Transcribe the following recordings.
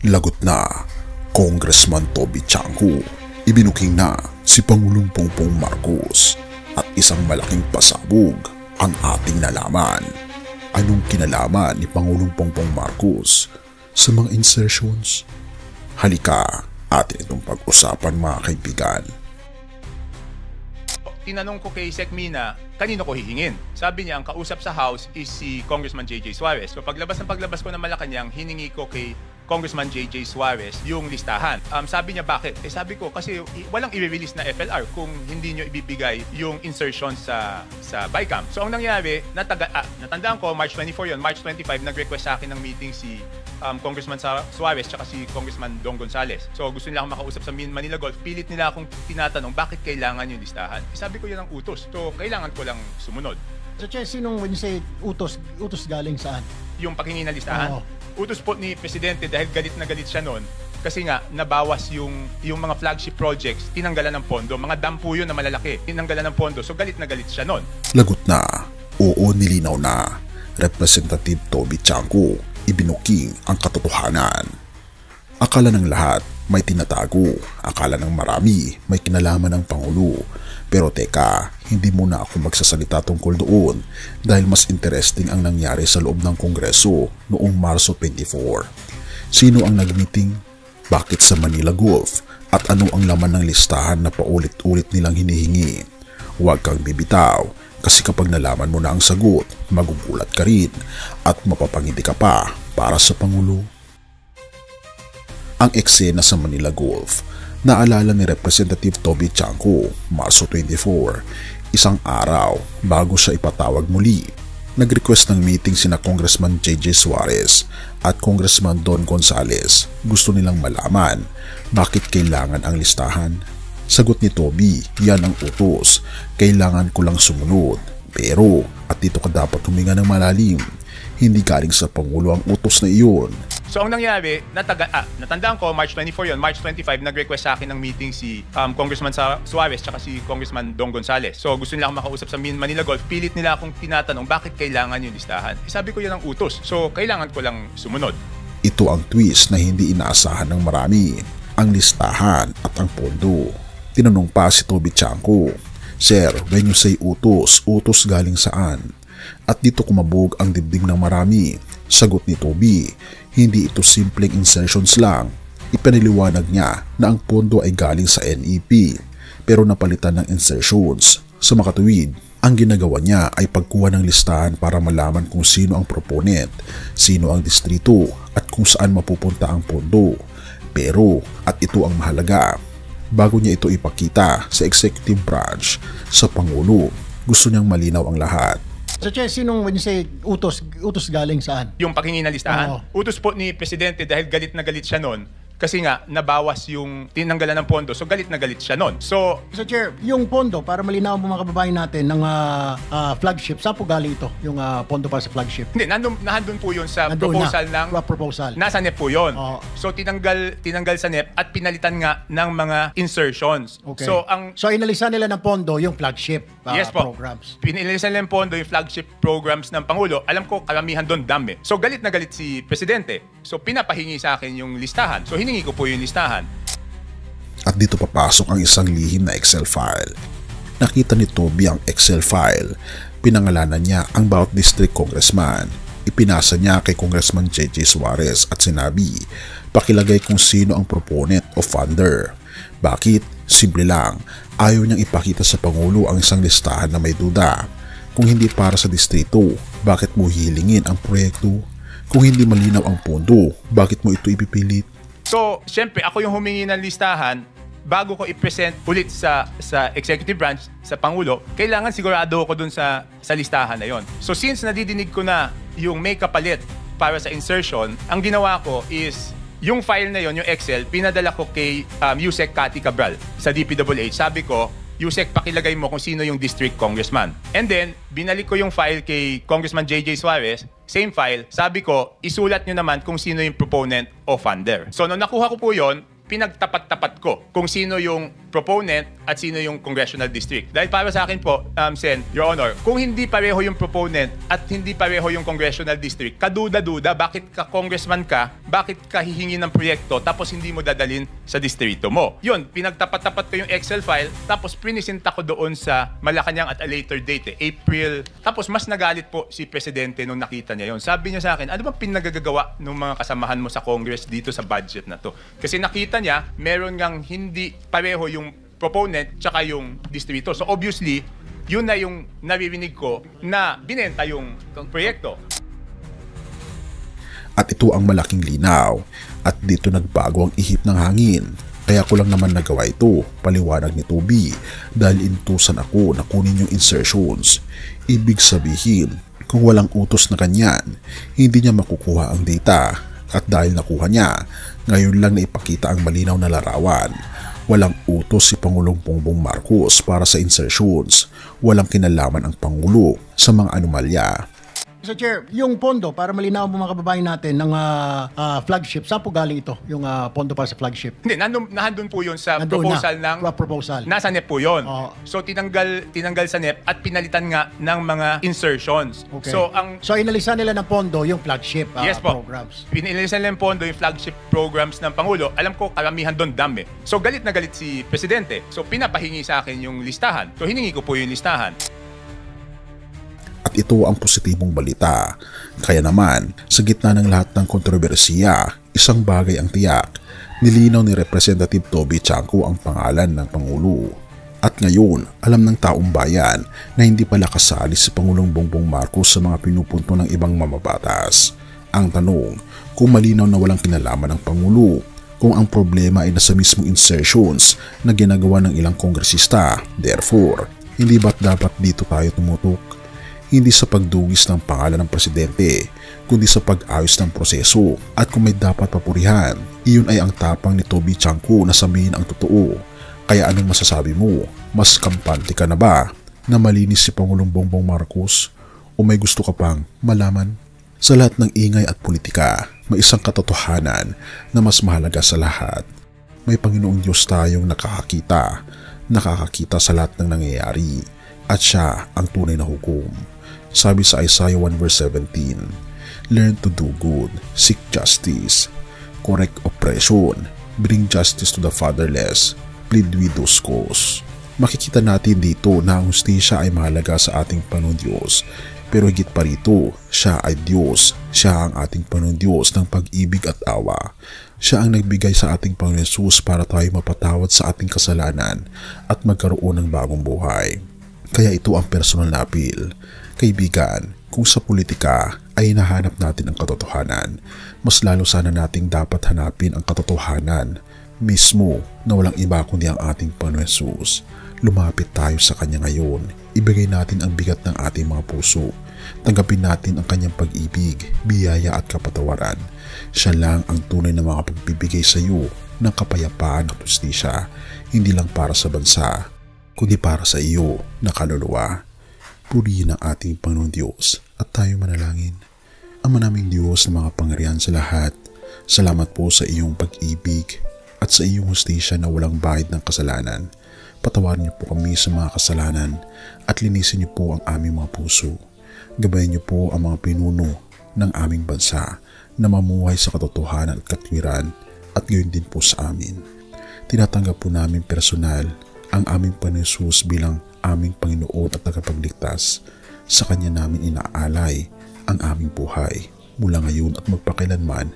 Lagot na, Congressman Toby Chanco. Ibinuking na si Pangulong Bongbong Marcos at isang malaking pasabog ang ating nalaman. Anong kinalaman ni Pangulong Bongbong Marcos sa mga insertions? Halika, atin itong pag-usapan mga kaibigan. Tinanong ko kay Sec Mina, kanino ko hihingin? Sabi niya, ang kausap sa House is si Congressman J.J. Suarez. So paglabas ko ng Malacanang, hiningi ko kay Congressman J.J. Suarez yung listahan. Sabi niya, bakit? Sabi ko, kasi walang i-release na FLR kung hindi nyo ibibigay yung insertion sa BICAM. So ang nangyari, natandaan ko, March 24 yun, March 25, nag-request sa akin ng meeting si Congressman Suarez tsaka si Congressman Dong Gonzales. So gusto nila akong makausap sa Manila Golf. Pilit nila akong tinatanong, bakit kailangan yung listahan? Sabi ko, yan ang utos. So kailangan ko lang sumunod. So Che, sinong when you say utos galing saan? Yung paghingi ng listahan? Oo. Utos po ni Presidente dahil galit na galit siya noon. Kasi nga, nabawas yung mga flagship projects, tinanggalan ng pondo. Mga dam po yun na malalaki, tinanggalan ng pondo. So galit na galit siya noon. Lagot na, oo nilinaw na, Representative Toby Chanco, ibinuking ang katotohanan. Akala ng lahat may tinatago, akala ng marami may kinalaman ng Pangulo. Pero teka, hindi muna ako magsasalita tungkol doon dahil mas interesting ang nangyari sa loob ng Kongreso noong Marso 24. Sino ang nag-meeting? Bakit sa Manila Golf? At ano ang laman ng listahan na paulit-ulit nilang hinihingi? Huwag kang bibitaw kasi kapag nalaman mo na ang sagot, magugulat ka rin at mapapangiti ka pa para sa Pangulo. Ang eksena sa Manila Golf, naalala ni Representative Toby Chanco, Marso 24, isang araw bago siya ipatawag muli. Nag-request ng meeting sina Congressman J.J. Suarez at Congressman Don Gonzales. Gusto nilang malaman bakit kailangan ang listahan. Sagot ni Toby, yan ang utos, kailangan ko lang sumunod. Pero, at dito ka dapat huminga ng malalim, hindi galing sa Pangulo ang utos na iyon. So ang nangyari, natandaan ko, March 24 yun, March 25, nag-request sa akin ng meeting si Congressman Suarez tsaka si Congressman Dong Gonzales. So gusto nila akong makausap sa Manila Golf. Pilit nila akong tinatanong, bakit kailangan yung listahan? Sabi ko, yan ang utos. So kailangan ko lang sumunod. Ito ang twist na hindi inaasahan ng marami, ang listahan at ang pondo. Tinanong pa si Toby Chanco, Sir, when you say utos, utos galing saan? At dito kumabog ang dibdib ng marami. Sagot ni Toby, hindi ito simpleng insertions lang. Ipaniliwanag niya na ang pondo ay galing sa NEP pero napalitan ng insertions. Sa makatuwid, ang ginagawa niya ay pagkuha ng listahan para malaman kung sino ang proponent, sino ang distrito at kung saan mapupunta ang pondo. Pero, at ito ang mahalaga, bago niya ito ipakita sa executive branch, sa Pangulo, gusto niyang malinaw ang lahat. So Che, sinong when you say utos galing saan? Yung paghingi ng listahan? Oo. Utos po ni Presidente dahil galit na galit siya noon. Kasi nga, nabawas yung tinanggalan ng pondo. So galit na galit siya noon. So Chair, yung pondo, para malinaw mo mga kababayan natin ng flagship, saan po galing ito? Yung pondo para sa flagship? hindi, nandun po yun sa Nandun proposal na, ng... proposal. Nasa NEP po yun. Oo. So tinanggal sa NEP at pinalitan nga ng mga insertions. Okay. So inalisan nila ng pondo yung flagship yes po. programs. Pinilisan nila ng pondo yung flagship programs ng Pangulo. Alam ko, karamihan doon dami. So galit na galit si Presidente. So pinapahingi sa akin yung listahan. So hiningi ko po yung listahan. At dito papasok ang isang lihim na Excel file. Nakita ni Toby ang Excel file. Pinangalanan niya ang bawat district congressman. Ipinasa niya kay Congressman J.J. Suarez at sinabi, pakilagay kung sino ang proponent o funder. Bakit? Simple lang, ayaw niyang ipakita sa Pangulo ang isang listahan na may duda. Kung hindi para sa distrito, bakit mo hihilingin ang proyekto? Kung hindi malinaw ang pondo, bakit mo ito ipipilit? So, syempre, ako yung humingi ng listahan. Bago ko i-present ulit sa executive branch, sa Pangulo, kailangan sigurado ako dun sa listahan na yon. So, since nadidinig ko na yung may kapalit para sa insertion, ang ginawa ko is, yung file na yon, yung Excel, pinadala ko kay Yusek Cathy Cabral sa DPWH. Sabi ko, Yusek, pakilagay mo kung sino yung district congressman. And then, binalik ko yung file kay Congressman J.J. Suarez, same file. Sabi ko, isulat nyo naman kung sino yung proponent o funder. So, nung nakuha ko po yon, pinagtapat-tapat ko kung sino yung proponent at sino yung congressional district. Dahil para sa akin po, Sen, Your Honor, kung hindi pareho yung proponent at hindi pareho yung congressional district, kaduda-duda, bakit ka congressman ka, bakit ka hihingi ng proyekto tapos hindi mo dadalhin sa distrito mo? Yun, pinagtapat-tapat ko yung Excel file, tapos pinisinta ko doon sa Malacanang at a later date, April. Tapos mas nagalit po si Presidente nung nakita niya yun. Sabi niya sa akin, ano bang pinagagagawa ng mga kasamahan mo sa Congress dito sa budget na to? Kasi nakita niya, meron ngang hindi pareho yung proponent tsaka yung distrito. So obviously, yun na yung naririnig ko na binenta yung proyekto. At ito ang malaking linaw at dito nagbago ang ihip ng hangin. Kaya ko lang naman nagawa ito, paliwanag ni Toby, dahil intusan ako na kunin yung insertions. Ibig sabihin, kung walang utos na kanyan, hindi niya makukuha ang data. At dahil nakuha niya, ngayon lang naipakita ang malinaw na larawan. Walang utos si Pangulong Bongbong Marcos para sa insertions. Walang kinalaman ang Pangulo sa mga anomalya. Mr. Chair, yung pondo, para malinaw mo mga kababayan natin ng flagship, saan po galing ito, yung pondo para sa flagship? Hindi, nandun po yun sa proposal ng... proposal. Nasa NEP po yun. So, tinanggal sa NEP at pinalitan nga ng mga insertions. Okay. So, inalisan nila ng pondo yung flagship yes po. programs. Inalisan nila ng pondo yung flagship programs ng Pangulo. Alam ko, karamihan doon dami. So, galit na galit si Presidente. So, pinapahingi sa akin yung listahan. So, hiningi ko po yung listahan. At ito ang positibong balita. Kaya naman, sa gitna ng lahat ng kontrobersiya, isang bagay ang tiyak. Nilinaw ni Representative Toby Chanco ang pangalan ng Pangulo. At ngayon, alam ng taong bayan na hindi pala kasali si Pangulong Bongbong Marcos sa mga pinupunto ng ibang mamabatas. Ang tanong, kung malinaw na walang kinalaman ng Pangulo, kung ang problema ay nasa mismong insertions na ginagawa ng ilang kongresista, therefore, hindi ba't dapat dito tayo tumutok? Hindi sa pagdugis ng pangalan ng presidente, kundi sa pag-ayos ng proseso. At kung may dapat papurihan, iyon ay ang tapang ni Toby Chanco na sabihin ang totoo. Kaya anong masasabi mo? Mas kampante ka na ba na malinis si Pangulong Bongbong Marcos? O may gusto ka pang malaman? Sa lahat ng ingay at politika, may isang katotohanan na mas mahalaga sa lahat. May Panginoong Diyos tayong nakakakita sa lahat ng nangyayari. At siya ang tunay na hukom. Sabi sa Isaiah 1 verse 17, learn to do good, seek justice, correct oppression, bring justice to the fatherless, plead widow's cause. Makikita natin dito na ang hustisya ay mahalaga sa ating Panginoon Diyos. Pero higit pa rito, siya ay Diyos. Siya ang ating Panginoon Diyos ng pag-ibig at awa. Siya ang nagbigay sa ating Panginoon Jesus para tayo mapatawad sa ating kasalanan at magkaroon ng bagong buhay. Kaya ito ang personal na appeal. Kaibigan, kung sa politika ay hinahanap natin ang katotohanan, mas lalo sana nating dapat hanapin ang katotohanan mismo na walang iba kundi ang ating Panginoon Jesus. Lumapit tayo sa Kanya ngayon. Ibigay natin ang bigat ng ating mga puso. Tanggapin natin ang Kanyang pag-ibig, biyaya at kapatawaran. Siya lang ang tunay na makapagbibigay sa iyo ng kapayapaan at hustisya, hindi lang para sa bansa, kundi para sa iyo na kaluluwa. Purihin ang ating Panginoon Diyos at tayo manalangin. Ama naming Diyos na makapangyarihan sa lahat, salamat po sa iyong pag-ibig at sa iyong hustisya na walang bahid ng kasalanan. Patawarin niyo po kami sa mga kasalanan at linisin niyo po ang aming mga puso. Gabayan niyo po ang mga pinuno ng aming bansa na mamuhay sa katotohanan at katwiran at gayon din po sa amin. Tinatanggap po namin personal ang aming Panginoon Jesus bilang aming Panginoon at tagapagligtas. Sa Kanya namin inaalay ang aming buhay mula ngayon at magpakailanman,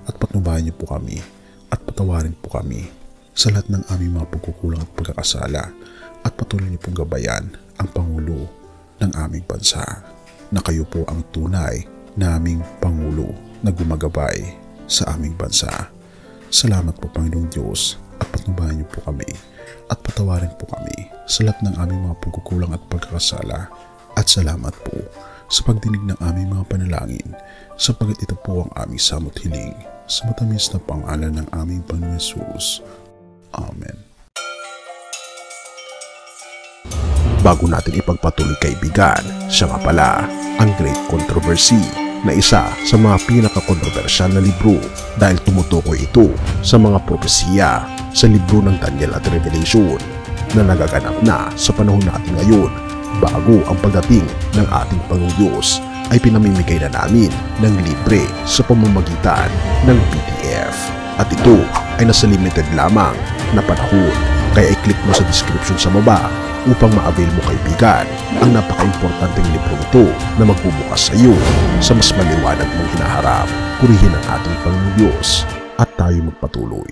at patnubayan niyo po kami at patawarin po kami sa lahat ng aming mga pagkukulang at pagkakasala, at patuloy niyo pong gabayan ang Pangulo ng aming bansa na kayo po ang tunay naming Pangulo na gumagabay sa aming bansa. Salamat po Panginoong Diyos, at patnubayan niyo po kami at patawarin po kami sa lahat ng aming mga pagkukulang at pagkakasala, at salamat po sa pagdinig ng aming mga panalangin, sapagkat ito po ang aming samot hiling sa matamis na pangalan ng aming Panginoon Jesus. Amen. Bago natin ipagpatuloy kaibigan, siya nga pala ang Great Controversy, na isa sa mga pinaka-kontrobersyal na libro dahil tumutukoy ito sa mga propesiya sa libro ng Daniel at Revelation na nagaganap na sa panahon natin ngayon bago ang pagdating ng ating Panginoong Diyos ay pinamimigay na namin ng libre sa pamamagitan ng PDF. At ito ay nasa limited lamang na panahon, kaya i-click mo sa description sa baba upang ma-avail mo kaibigan ang napaka-importanteng libro ito na magbubukas sa iyo sa mas maliwanag mong hinaharap. Purihin ang ating Panginoong Diyos at tayo magpatuloy.